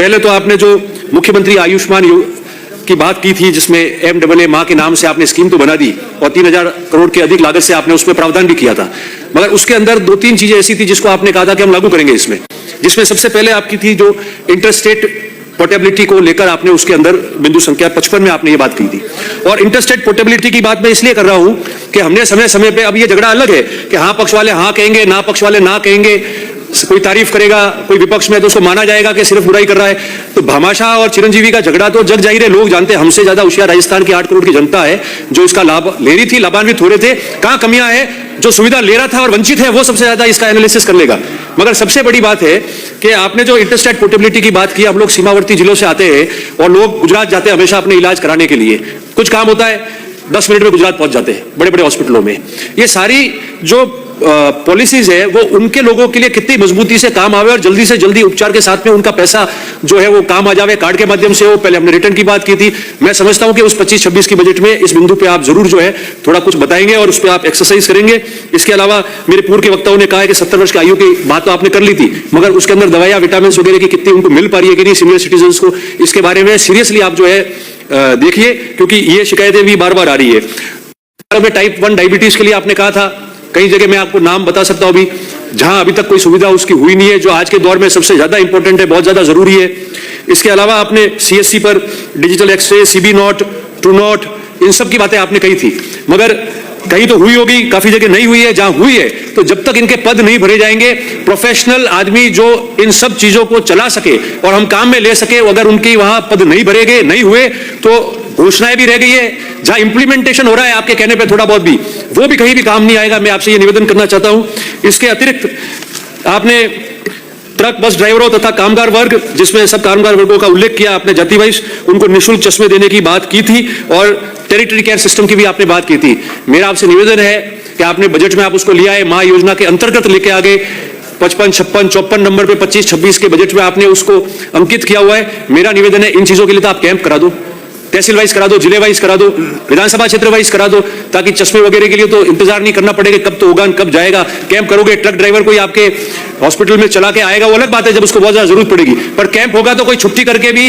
पहले तो आपने जो मुख्यमंत्री आयुष्मान की बात की थी, जिसमें MAA मां के नाम से आपने स्कीम तो बना दी और 3000 करोड़ के अधिक लागत से आपने उसमें प्रावधान भी किया था, मगर उसके अंदर 2-3 चीजें ऐसी थी जिसको आपने कहा था कि हम लागू करेंगे इसमें, जिसमें सबसे पहले आपकी थी जो इंटरस्टेट पोर्टेबिलिटी को लेकर आपने उसके अंदर बिंदु संख्या 55 में आपने ये बात की थी। और इंटरस्टेट पोर्टेबिलिटी की बात मैं इसलिए कर रहा हूं कि हमने समय समय पे, अब ये झगड़ा अलग है कि हाँ पक्ष वाले हाँ कहेंगे, ना पक्ष वाले ना कहेंगे, कोई तारीफ करेगा, कोई विपक्ष में तो उसको माना जाएगा कि सिर्फ बुराई कर रहा है। तो भामाशाह और चिरंजीवी का झगड़ा तो जग जाहिर है, लोग जानते हैं, हमसे ज्यादा होशियार राजस्थान की 8 करोड़ की जनता है जो इसका लाभ ले रही थी, लाभान्वित हो रहे थे। कहां कमियां है, जो सुविधा ले रहा था और वंचित है वो सबसे ज्यादा इसका एनालिसिस कर लेगा। मगर सबसे बड़ी बात है कि आपने जो इंटरस्टेट पोर्टेबिलिटी की बात की, हम लोग सीमावर्ती जिलों से आते हैं और लोग गुजरात जाते हैं हमेशा अपने इलाज कराने के लिए, कुछ काम होता है 10 मिनट में गुजरात पहुंच जाते हैं बड़े बड़े हॉस्पिटलों में। ये सारी जो पॉलिसीज है वो उनके लोगों के लिए कितनी मजबूती से काम आवे और जल्दी से जल्दी उपचार के साथ में उनका पैसा जो है वो काम आ जावे, कार्ड के माध्यम से हो। पहले हमने रिटर्न की बात की थी, मैं समझता हूं कि उस 25-26 की बजट में इस बिंदु पे आप जरूर जो है थोड़ा कुछ बताएंगे और उस पर आप एक्सरसाइज करेंगे। इसके अलावा मेरे पूर्व के वक्ताओं ने कहा है कि 70 वर्ष की आयु की बात तो आपने कर ली थी, मगर उसके अंदर दवाइयां विटामिन वगैरह की कितनी उनको मिल पा रही है कि नहीं सीनियर सिटीजन को, इसके बारे में सीरियसली आप जो है देखिए, क्योंकि ये शिकायतें भी बार बार आ रही है। टाइप 1 डायबिटीज के लिए आपने कहा था, कई जगह मैं आपको नाम बता सकता हूं अभी जहां अभी तक कोई सुविधा उसकी हुई नहीं है, जो आज के दौर में सबसे ज्यादा इंपॉर्टेंट है, बहुत ज्यादा जरूरी है। इसके अलावा आपने CSC पर digital x ray, CB NAAT, Truenat, इन सब की बातें आपने कही थी, मगर कहीं तो हुई होगी, काफी जगह नहीं हुई है। जहां हुई है तो जब तक इनके पद नहीं भरे जाएंगे, प्रोफेशनल आदमी जो इन सब चीजों को चला सके और हम काम में ले सके, अगर उनकी वहां पद नहीं भरेंगे, नहीं हुए तो घोषणाएं भी रह गई है, जहां इंप्लीमेंटेशन हो रहा है आपके कहने पे थोड़ा बहुत भी, वो भी कहीं भी काम नहीं आएगा। मैं आपसे ये निवेदन करना चाहता हूं। इसके अतिरिक्त आपने ट्रक बस ड्राइवरों तथा कामगार वर्ग, जिसमें सब कामगार वर्गों का उल्लेख किया आपने जाति वाइज, उनको निःशुल्क चश्मे देने की बात की थी और टेरिटरी केयर सिस्टम की भी आपने बात की थी। मेरा आपसे निवेदन है कि आपने बजट में आप उसको लिया है, मां योजना के अंतर्गत लेके आ गए, 55, 56, 54 नंबर पे 25-26 के बजट में आपने उसको अंकित किया हुआ है। मेरा निवेदन है इन चीजों के लिए तो आप कैंप करा दो, तहसील वाइज करा दो, जिले वाइज करा दो, विधानसभा क्षेत्र वाइज करा दो, ताकि चश्मे वगैरह के लिए तो इंतजार नहीं करना पड़ेगा कब तो होगा कब जाएगा। कैंप करोगे, ट्रक ड्राइवर कोई आपके हॉस्पिटल में चला के आएगा वो अलग बात है, जब उसको बहुत ज्यादा जरूरत पड़ेगी, पर कैंप होगा तो कोई छुट्टी करके भी,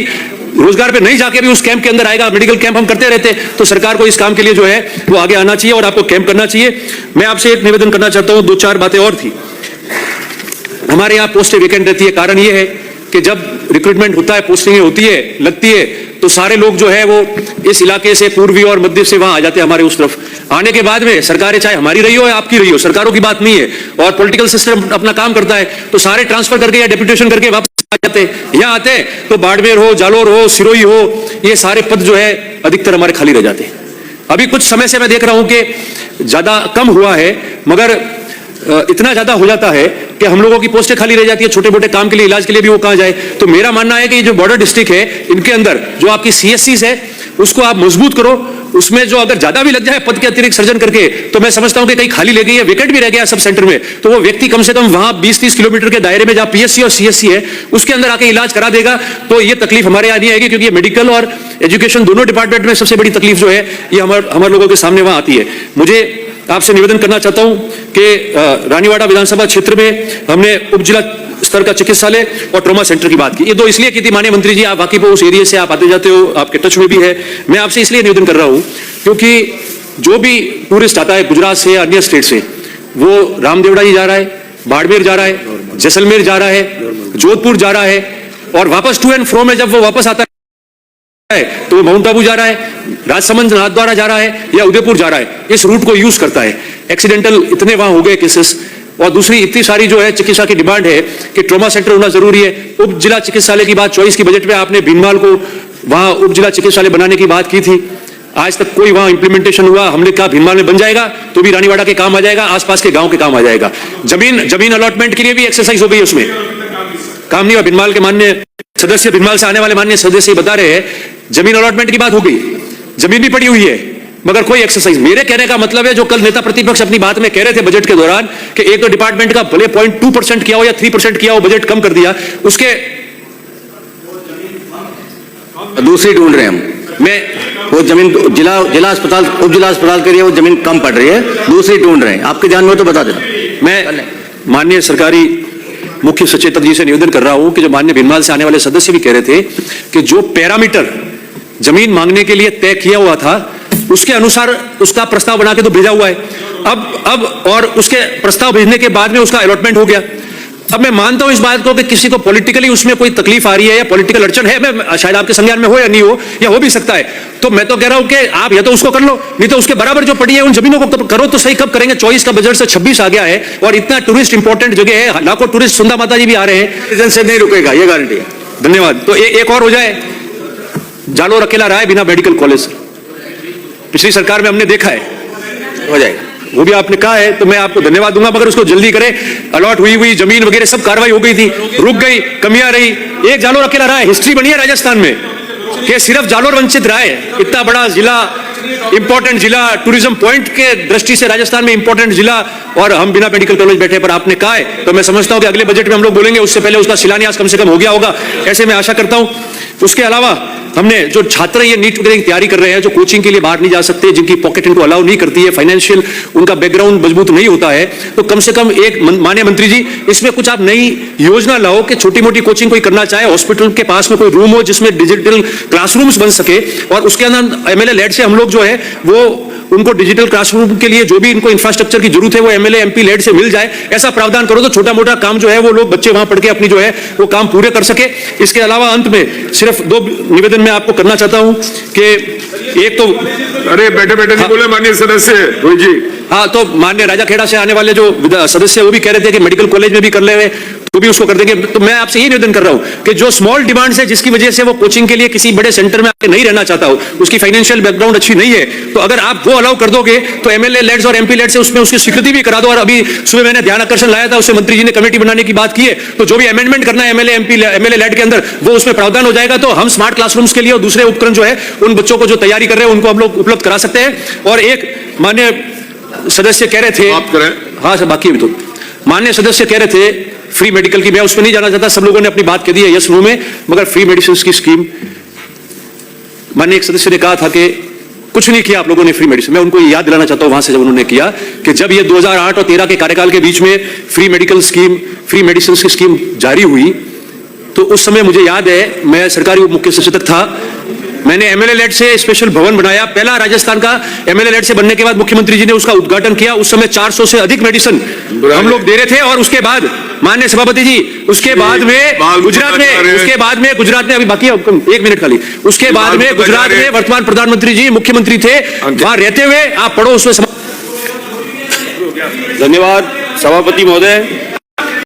रोजगार पे नहीं जाके भी उस कैंप के अंदर आएगा। मेडिकल कैंप हम करते रहते, तो सरकार को इस काम के लिए जो है वो आगे आना चाहिए और आपको कैंप करना चाहिए। मैं आपसे एक निवेदन करना चाहता हूं, 2-4 बातें और थी। हमारे यहाँ पोस्टें वेकेंट रहती है, कारण ये है कि जब रिक्रूटमेंट होता है, पोस्टिंग होती है, लगती है, तो सारे लोग जो है वो इस इलाके से, पूर्वी और मध्य से वहां आ जाते हैं हमारे उस तरफ। आने के बाद में सरकारें चाहे हमारी रही हो या आपकी रही हो, सरकारों की बात नहीं है, और पॉलिटिकल सिस्टम अपना काम करता है, तो सारे ट्रांसफर करके या डेप्यूटेशन करके वापस आ जाते हैं। यहाँ आते हैं तो बाड़मेर हो, जालोर हो, सिरोही हो, ये सारे पद जो है अधिकतर हमारे खाली रह जाते हैं। अभी कुछ समय से मैं देख रहा हूं कि ज्यादा कम हुआ है, मगर इतना ज्यादा हो जाता है कि हम लोगों की पोस्टें खाली रह जाती है, छोटे मोटे काम के लिए, इलाज के लिए भी वो कहां जाए। तो मेरा मानना है कि जो बॉर्डर डिस्ट्रिक्ट है, इनके अंदर जो आपकी CSCs है उसको आप मजबूत करो, उसमें जो अगर ज्यादा भी लग जाए पद के अतिरिक्त सर्जन करके, तो मैं समझता हूं कि कहीं खाली ले गई है, विकेट भी रह गया सब सेंटर में, तो वो व्यक्ति कम से कम वहां 20-30 किलोमीटर के दायरे में जहां PSC और CSC है उसके अंदर आके इलाज करा देगा, तो ये तकलीफ हमारे यहाँ नहीं आएगी, क्योंकि मेडिकल और एजुकेशन दोनों डिपार्टमेंट में सबसे बड़ी तकलीफ जो है ये हमारे लोगों के सामने वहां आती है। मुझे आपसे निवेदन करना चाहता हूं कि रानीवाड़ा विधानसभा क्षेत्र में हमने उप जिला स्तर का चिकित्सालय और ट्रॉमा सेंटर की बात की। ये दो इसलिए की थी, माननीय मंत्री जी आप वाकिफ हो, उस एरिया से आप आते जाते हो, आपके टच में भी है। मैं आपसे इसलिए निवेदन कर रहा हूं क्योंकि जो भी टूरिस्ट आता है गुजरात से या अन्य स्टेट से, वो रामदेवड़ा जी जा रहा है, बाड़मेर जा रहा है, जैसलमेर जा रहा है, जोधपुर जा रहा है, और वापस टू एंड फ्रो में जब वो वापस आता है तो माउंट आबू जा रहा है, राजसमंद नाथद्वारा जा रहा है या उदयपुर जा रहा है, इस रूट को यूज करता है। एक्सीडेंटल इतने वहां हो गए केसेस, और दूसरी इतनी सारी जो है चिकित्सा की डिमांड है कि ट्रॉमा सेंटर होना जरूरी है। उप जिला चिकित्सालय की बात 24 की बजट में आपने भीनमाल को वहां उप जिला चिकित्सालय बनाने की बात की थी, आज तक कोई वहां इंप्लीमेंटेशन हुआ। हमने कहा भीनमाल में बन जाएगा तो भी रानीवाड़ा के काम आ जाएगा, आसपास के गांव के काम आ जाएगा। जमीन अलॉटमेंट के लिए भी एक्सरसाइज हो गई, उसमें काम नहीं हुआ। भीनमाल के माननीय सदस्य, भीनमाल से आने वाले माननीय सदस्य बता रहे हैं जमीन अलॉटमेंट की बात हो गई, जमीन भी पड़ी हुई है, मगर कोई एक्सरसाइज। मेरे कहने का मतलब है, जो कल नेता प्रतिपक्ष अपनी बात में कह रहे थे बजट के दौरान कि एक तो डिपार्टमेंट का भले 0.2% किया हो या 3% किया हो, बजट कम कर दिया, उसके दूसरी ढूंढ रहे हैं हम। मैं वो जमीन जिला अस्पताल, उप जिला अस्पताल के लिए वो जमीन कम पड़ रही है, दूसरी ढूंढ रहे हैं, आपके ध्यान में तो बता देना। मैं माननीय सरकारी मुख्य सचेतक जी से निवेदन कर रहा हूं कि जो माननीय भिनमाल से आने वाले सदस्य भी कह रहे थे कि जो पैरामीटर जमीन मांगने के लिए तय किया हुआ था उसके अनुसार उसका प्रस्ताव बना के तो भेजा हुआ है। अब और उसके प्रस्ताव भेजने के बाद में उसका अलॉटमेंट हो गया। अब मैं मानता हूं इस बात को कि किसी को पॉलिटिकली उसमें कोई तकलीफ आ रही है या पॉलिटिकल अड़चन है, मैं शायद आपके संज्ञान में हो या नहीं हो, या हो भी सकता है, तो मैं तो कह रहा हूं कि आप या तो उसको कर लो, नहीं तो उसके बराबर जो पड़ी है उन जमीनों को करो तो सही। कब करेंगे? 24 का बजट से 26 आ गया है और इतना टूरिस्ट इंपॉर्टेंट जगह है, लाखों टूरिस्ट सुंदा माता जी भी आ रहे हैं, से नहीं रुकेगा, ये गारंटी है। धन्यवाद। तो एक और हो जाए, जालोर अकेला रहा है बिना मेडिकल कॉलेज। पिछली सरकार में हमने देखा है, हो जाएगा, वो भी आपने कहा है, तो मैं आपको धन्यवाद दूंगा, मगर उसको जल्दी करें। अलॉट हुई जमीन वगैरह सब कार्रवाई हो गई थी, रुक गई, कमियां रही, एक जालोर अकेला रहा है। हिस्ट्री बनी है राजस्थान में कि सिर्फ जालोर वंचित रहा है। इतना बड़ा जिला, इंपॉर्टेंट जिला, टूरिज्म पॉइंट के दृष्टि से राजस्थान में इंपॉर्टेंट जिला, और हम बिना मेडिकल कॉलेज बैठे। पर आपने कहा है तो मैं समझता हूं कि अगले बजट में हम लोग बोलेंगे, उससे पहले उसका शिलान्यास कम से कम हो गया होगा, ऐसे मैं आशा करता हूं। उसके अलावा हमने जो छात्र ये नीट वगैरह की तैयारी कर रहे हैं, जो कोचिंग के लिए बाहर नहीं जा सकते, जिनकी पॉकेट इनको अलाउ नहीं करती है, फाइनेंशियल उनका बैकग्राउंड मजबूत नहीं होता है, तो कम से कम एक माननीय मंत्री जी इसमें कुछ आप नई योजना लाओ कि छोटी मोटी कोचिंग कोई करना चाहे, हॉस्पिटल के पास में कोई रूम हो जिसमें डिजिटल क्लासरूम्स बन सके, और उसके अंदर एमएलए लेड से हम लोग जो है वो उनको डिजिटल क्लासरूम के लिए जो भी इनको इंफ्रास्ट्रक्चर की जरूरत है वो एमएलए एमपी लेड से मिल जाए, ऐसा प्रावधान करो तो छोटा मोटा काम जो है वो लोग बच्चे वहां पढ़ के अपनी जो है वो काम पूरे कर सके। इसके अलावा अंत में सिर्फ 2 निवेदन मैं आपको करना चाहता हूं कि एक तो, अरे बैठे बैठे नहीं बोले माननीय सदस्य रोहित जी। हाँ, तो माननीय राजाखेड़ा से आने वाले जो सदस्य वो भी कह रहे थे कि मेडिकल कॉलेज में भी कर ले, तो भी उसको कर देंगे। तो मैं आपसे ये निवेदन कर रहा हूं कि जो स्मॉल डिमांड्स है जिसकी वजह से वो कोचिंग के लिए किसी बड़े सेंटर में आके नहीं रहना चाहता हो, उसकी फाइनेंशियल बैकग्राउंड अच्छी नहीं है, तो अगर आप वो अलाउ कर दोगे तो एमएलए लेड्स और एमपी लेड्स से उसमें उसकी स्वीकृति भी करा दो। और अभी सुबह मैंने ध्यान आकर्षण लाया था, उससे मंत्री जी ने कमेटी बनाने की बात की है, तो जो भी अमेंडमेंट करना है एमएलए लेड के अंदर वो उसमें प्रावधान हो जाएगा, तो हम स्मार्ट क्लासरूम्स के लिए और दूसरे उपकरण जो है उन बच्चों को जो तैयारी कर रहे हैं उनको हम लोग उपलब्ध करा सकते हैं। और एक माननीय सदस्य कह रहे थे, आप करें। हाँ सर, बाकी अभी तो माननीय सदस्य कह रहे थे फ्री मेडिकल की, मैं उसमें नहीं जाना चाहता, सब लोगों ने अपनी बात कह दी है यस नो में, मगर फ्री मेडिसिन की स्कीम, माननीय एक सदस्य ने कहा था कि कुछ नहीं किया आप लोगों ने फ्री मेडिसिन। मैं उनको याद दिलाना चाहता हूं वहां से जब उन्होंने किया कि जब ये 2008 और 13 के कार्यकाल के बीच में free medical scheme, free medicine की स्कीम जारी हुई, तो उस समय मुझे याद है मैं सरकारी उप मुख्य सचेतक था, मैंने एमएलए लेड से स्पेशल भवन बनाया, पहला राजस्थान का एमएलए लेड से बनने के बाद मुख्यमंत्री जी ने उसका उद्घाटन किया। उस समय 400 से अधिक मेडिसिन हम लोग दे रहे थे, और उसके बाद माननीय सभापति जी उसके बाद में गुजरात में अभी बाकी है 1 मिनट खाली, उसके बाद में गुजरात में वर्तमान प्रधानमंत्री जी मुख्यमंत्री थे, वहां रहते हुए आप पढ़ो उसमें। धन्यवाद सभापति महोदय।